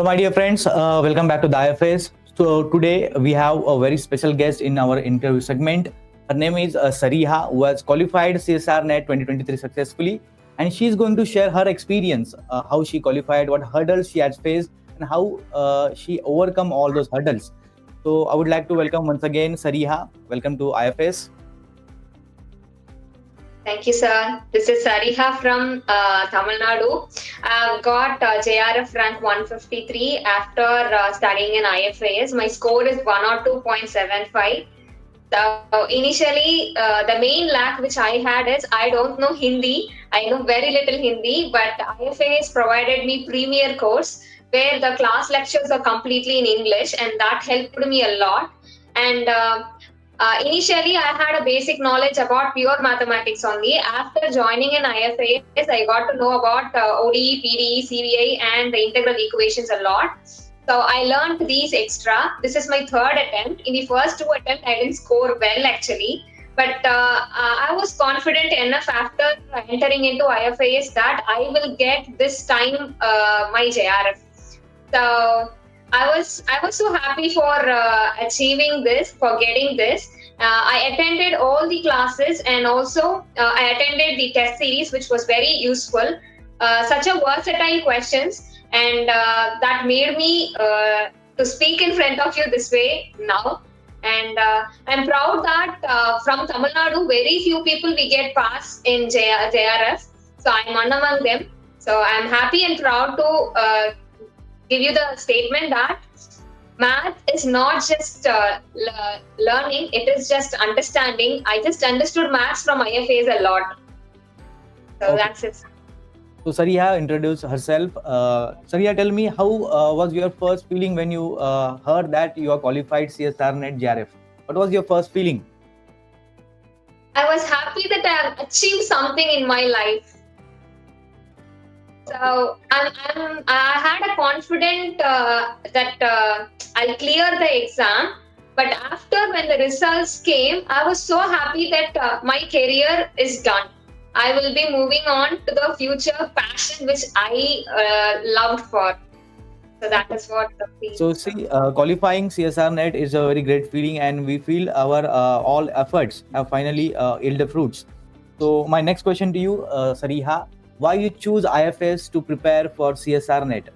my dear friends, welcome back to the IFAS. So today we have a very special guest in our interview segment. Her name is Sarihaa, who has qualified CSIR NET 2023 successfully, and she is going to share her experience, how she qualified, what hurdles she has faced, and how she overcome all those hurdles. So I would like to welcome once again Sarihaa. Welcome to IFAS. Thank you, sir. This is Sarihaa from Tamil Nadu. I've got JRF rank 153 after studying in IFAS. My score is 102.75. So initially, the main lack which I had is I don't know Hindi. I know very little Hindi, but IFAS provided me premier course where the class lectures are completely in English, and that helped me a lot. And initially, I had a basic knowledge about pure mathematics only. After joining in IFAS, I got to know about ODE, PDE, CVA, and the integral equations a lot. So I learned these extra. This is my third attempt. In the first two attempts, I didn't score well actually. But I was confident enough after entering into IFAS that I will get this time my JRF. So I was so happy for achieving this, for getting this. I attended all the classes and also I attended the test series, which was very useful. Such a versatile questions, and that made me to speak in front of you this way now. And I'm proud that from Tamil Nadu, very few people we get pass in JRF. So I'm one among them. So I'm happy and proud to give you the statement that math is not just learning, it is just understanding. I just understood maths from IFAs a lot. So okay. That's it. So Sarihaa introduced herself. Sarihaa, tell me, how was your first feeling when you heard that you are qualified CSIR NET JRF? What was your first feeling? I was happy that I have achieved something in my life. So I had a confidence that I'll clear the exam. But after when the results came, I was so happy that my career is done. I will be moving on to the future passion which I loved for. So that is what the feeling. So see, qualifying CSIR NET is a very great feeling, and we feel our all efforts have finally yielded fruits. So my next question to you, Sarihaa, why you choose IFAS to prepare for CSIR NET?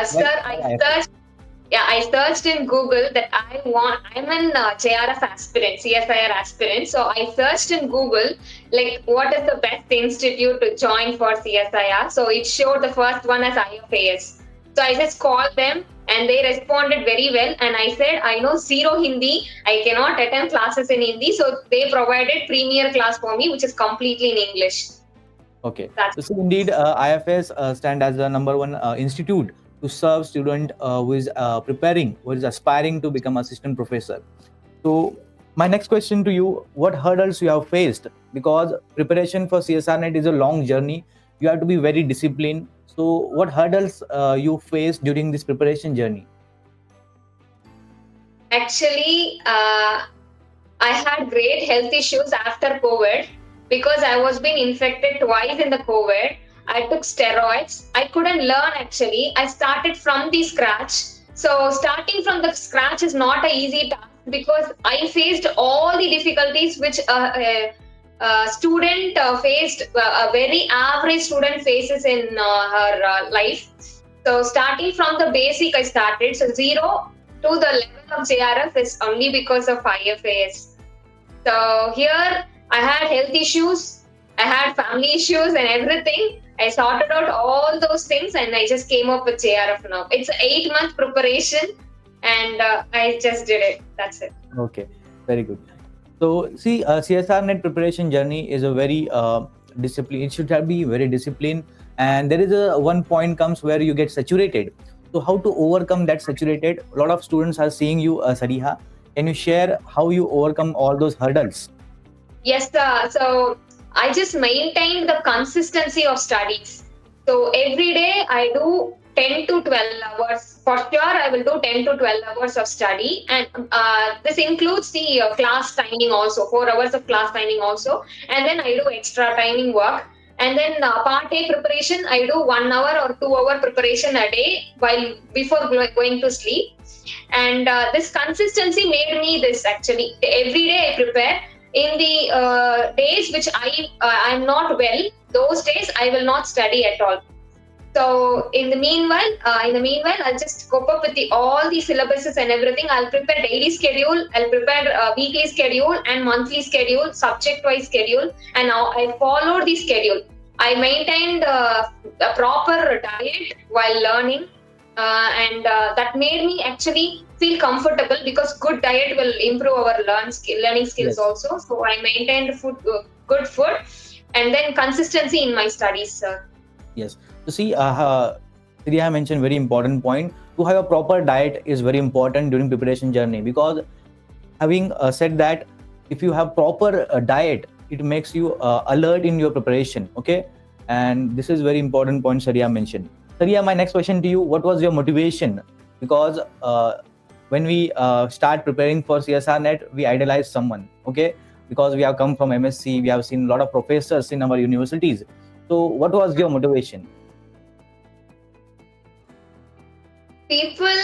Sir, I searched in Google that I'm an JRF aspirant, CSIR aspirant. So I searched in Google, like, what is the best institute to join for CSIR? So it showed the first one as IFAS. So I just called them and they responded very well. And I said, I know zero Hindi. I cannot attend classes in Hindi. So they provided premier class for me, which is completely in English. Okay. So indeed, IFAS stand as the number one institute to serve student who is preparing, who is aspiring to become assistant professor. So my next question to you, what hurdles you have faced? Because preparation for CSIR NET is a long journey. You have to be very disciplined. So what hurdles you faced during this preparation journey? Actually, I had great health issues after COVID because I was being infected twice in the COVID. I took steroids. I couldn't learn actually. I started from the scratch. So starting from the scratch is not an easy task because I faced all the difficulties which a student faced, a very average student faces in her life. So starting from the basic, I started. So 0 to the level of JRF is only because of IFAS. So here I had health issues, I had family issues and everything. I sorted out all those things and I just came up with JRF now. It's an 8-month preparation and I just did it. That's it. Okay, very good. So see, CSIR NET preparation journey is a very discipline. It should be very disciplined, and there is a one point comes where you get saturated. So how to overcome that saturated? A lot of students are seeing you, Sarihaa. Can you share how you overcome all those hurdles? Yes, so I just maintained the consistency of studies. So every day I do 10 to 12 hours. For sure, I will do 10 to 12 hours of study. And this includes the class timing also, 4 hours of class timing also. And then I do extra timing work. And then part A preparation, I do 1 hour or 2 hour preparation a day before going to sleep. And this consistency made me this actually. Every day I prepare. In the days which I'm not well, those days I will not study at all. So in the meanwhile, I'll just cope up with all the syllabuses and everything. I'll prepare daily schedule, I'll prepare weekly schedule and monthly schedule, subject-wise schedule, and now I followed the schedule. I maintained a proper diet while learning, and that made me actually feel comfortable because good diet will improve our learning skills also. So I maintained good food, and then consistency in my studies, sir. Yes. So see, Sarihaa mentioned very important point. To have a proper diet is very important during preparation journey, because having said that, if you have proper diet, it makes you alert in your preparation. Okay, and this is very important point Sarihaa mentioned. Sarihaa, my next question to you: what was your motivation? Because when we start preparing for CSIR NET, we idolize someone. Okay, because we have come from MSc, we have seen a lot of professors in our universities. So, what was your motivation? People,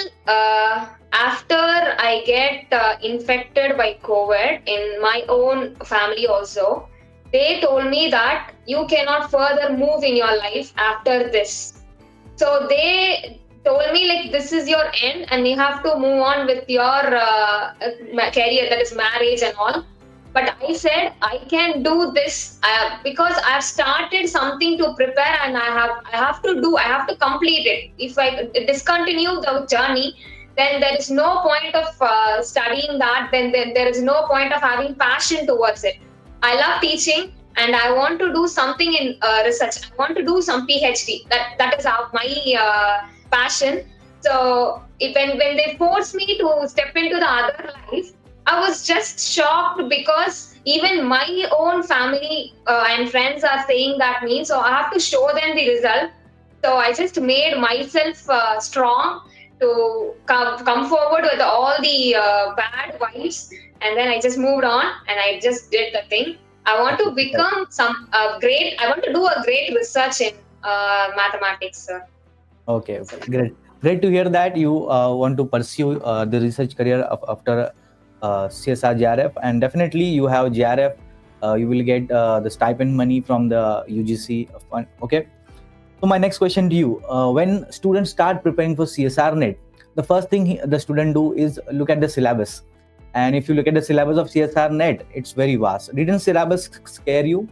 after I get infected by COVID in my own family also, they told me that you cannot further move in your life after this. So they told me like this is your end and you have to move on with your career, that is marriage and all. But I said I can do this because I have started something to prepare, and I have to complete it. If I discontinue the journey, then there is no point of studying that. Then there is no point of having passion towards it. I love teaching, and I want to do something in research. I want to do some PhD. That is my passion. So when they force me to step into the other life, I was just shocked because even my own family and friends are saying that me. So I have to show them the result. So I just made myself strong to come forward with all the bad vibes. And then I just moved on and I just did the thing. I want to become I want to do a great research in mathematics, sir. Okay, great. Great to hear that you want to pursue the research career after CSR JRF, and definitely you have JRF, you will get the stipend money from the UGC fund. Okay. So my next question to you: when students start preparing for CSIR NET, the first thing the student do is look at the syllabus. And if you look at the syllabus of CSIR NET, it's very vast. Didn't syllabus scare you?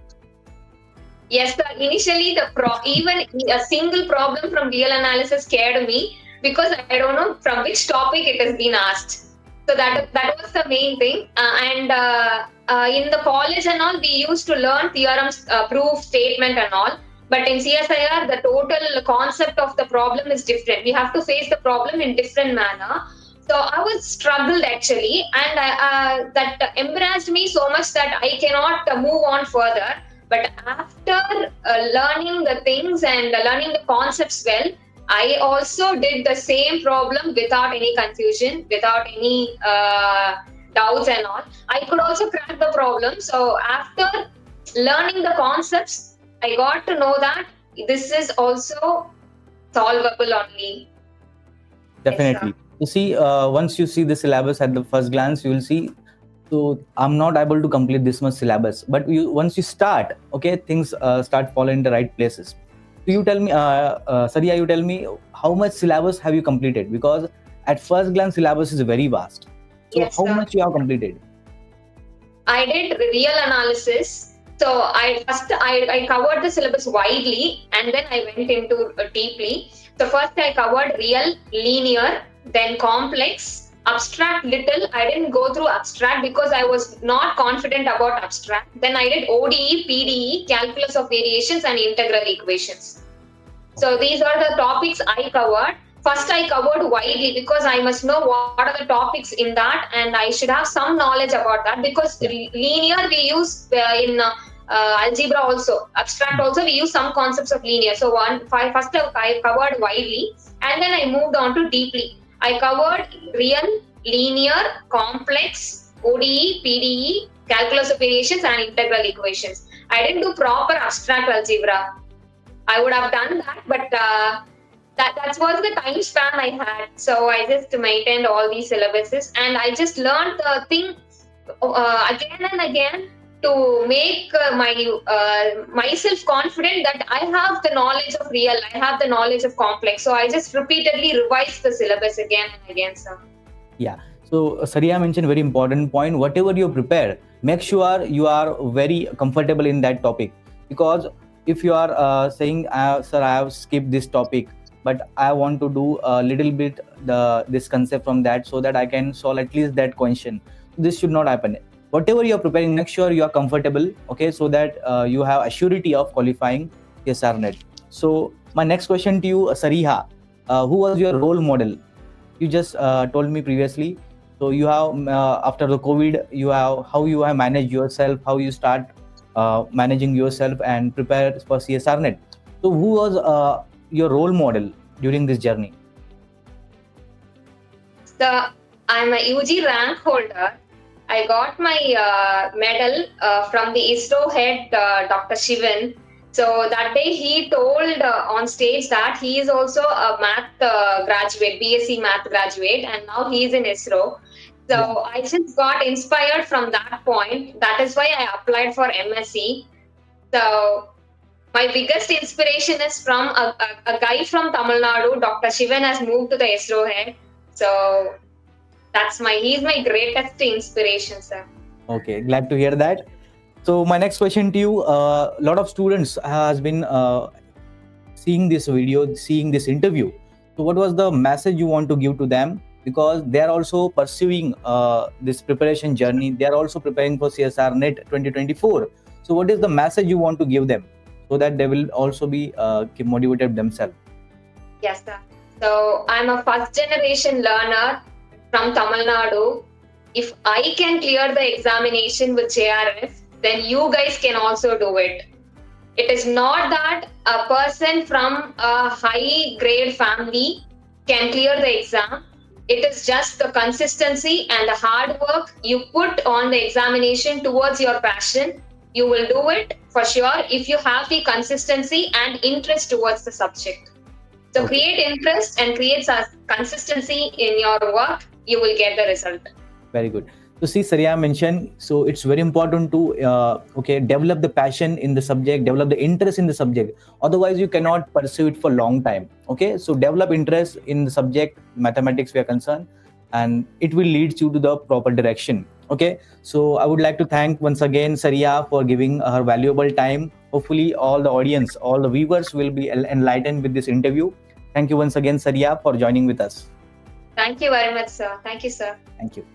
Yes, sir. Initially, even a single problem from real analysis scared me because I don't know from which topic it has been asked. So that was the main thing. In the college and all, we used to learn theorems, proof, statement and all. But in CSIR, the total concept of the problem is different. We have to face the problem in different manner. So I was struggled actually, and that embarrassed me so much that I cannot move on further. But after learning the things and learning the concepts well, I also did the same problem without any confusion, without any doubts and all. I could also crack the problem. So after learning the concepts, I got to know that this is also solvable only. Definitely. You see, once you see the syllabus at the first glance, you will see, so I'm not able to complete this much syllabus. But once you start, okay, things start falling in the right places. So you tell me, Sarihaa, you tell me how much syllabus have you completed? Because at first glance, syllabus is very vast. So Yes, how sir. much you have completed? I did real analysis. So I covered the syllabus widely, and then I went into deeply. So first I covered real, linear, then complex, abstract little. I didn't go through abstract because I was not confident about abstract. Then I did ODE, PDE, calculus of variations and integral equations. So these are the topics I covered. First I covered widely because I must know what are the topics in that, and I should have some knowledge about that, because linear we use in algebra also, abstract also we use some concepts of linear. So first I covered widely, and then I moved on to deeply. I covered real, linear, complex, ODE, PDE, calculus of variations and integral equations. I didn't do proper abstract algebra. I would have done that, but that was the time span I had. So I just maintained all these syllabuses, and I just learned the thing again and again to make myself confident that I have the knowledge of real, I have the knowledge of complex. So I just repeatedly revised the syllabus again and again, sir. Yeah. So Sarihaa mentioned very important point. Whatever you prepare, make sure you are very comfortable in that topic. Because if you are saying, "Sir, I have skipped this topic, but I want to do a little bit this concept from that, so that I can solve at least that question," this should not happen. Whatever you are preparing, make sure you are comfortable. Okay, so that you have a surety of qualifying CSIR NET. So my next question to you, Sarihaa, who was your role model? You just told me previously. So you have after the COVID, you have how you have managed yourself, how you start managing yourself and prepare for CSIR NET. So who was your role model during this journey? So I'm a UG rank holder. I got my medal from the ISRO head, Dr. Shivan. So that day he told on stage that he is also a math graduate, BSc math graduate, and now he is in ISRO. So yeah. I just got inspired from that point. That is why I applied for MSc. So my biggest inspiration is from a guy from Tamil Nadu. Dr. Shivan has moved to the ISRO head. So he's my greatest inspiration, sir. Okay, glad to hear that. So my next question to you, a lot of students has been seeing this video, seeing this interview. So what was the message you want to give to them? Because they are also pursuing this preparation journey. They are also preparing for CSIR NET 2024. So what is the message you want to give them so that they will also be motivated themselves? Yes, sir. So I'm a first generation learner from Tamil Nadu. If I can clear the examination with JRF, then you guys can also do it. It is not that a person from a high grade family can clear the exam. It is just the consistency and the hard work you put on the examination towards your passion. You will do it for sure if you have the consistency and interest towards the subject. So create interest and create consistency in your work. You will get the result. Very good. So see, Sarihaa mentioned, so it's very important to develop the passion in the subject, develop the interest in the subject. Otherwise, you cannot pursue it for a long time. Okay, so develop interest in the subject, mathematics we are concerned, and it will lead you to the proper direction. Okay, so I would like to thank once again Sarihaa for giving her valuable time. Hopefully, all the audience, all the viewers will be enlightened with this interview. Thank you once again, Sarihaa, for joining with us. Thank you very much, sir. Thank you, sir. Thank you.